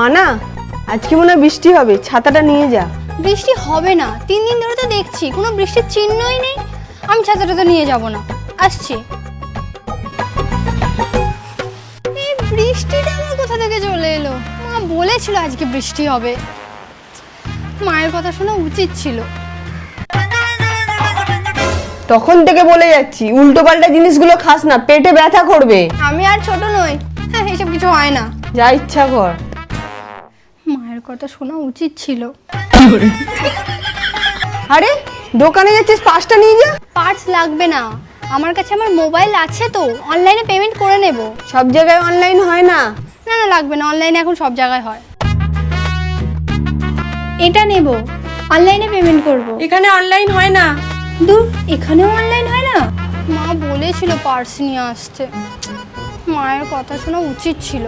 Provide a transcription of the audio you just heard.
মানা, আজকে মনে হয় বৃষ্টি হবে, ছাতাটা নিয়ে যা। বৃষ্টি হবে না, 3 দিন ধরে তো দেখছি কোনো বৃষ্টির চিহ্নই নেই। আমি ছাতাটা তো নিয়ে যাব না, আসছি। এই বৃষ্টিটা আমার কোথা থেকে চলে এলো? মা বলেছিল আজকে বৃষ্টি হবে, মায়ের কথা শোনা উচিত ছিল। তখন থেকে বলে যাচ্ছি উল্টো পাল্টা জিনিসগুলো খাস না, পেটে ব্যথা করবে। আমি আর ছোট নই, হ্যাঁ এসব কিছু হয় না। যা ইচ্ছা কর। মায়ের কথা শোনা উচিত ছিল। আরে দোকানে যাচ্ছিস, পাঁচটা নিয়ে যা। পার্স লাগবে না, আমার কাছে আমার মোবাইল আছে তো, অনলাইনে পেমেন্ট করে নেব। সব জায়গায় অনলাইন হয় না। না না লাগবে না, অনলাইনে এখন সব জায়গায় হয়। এটা নেব, অনলাইনে পেমেন্ট করব। এখানে অনলাইন হয় না। দূর, এখানেও অনলাইন হয় না। মা বলেছিল পার্স নিয়ে আসতে, মায়ের কথা শোনা উচিত ছিল।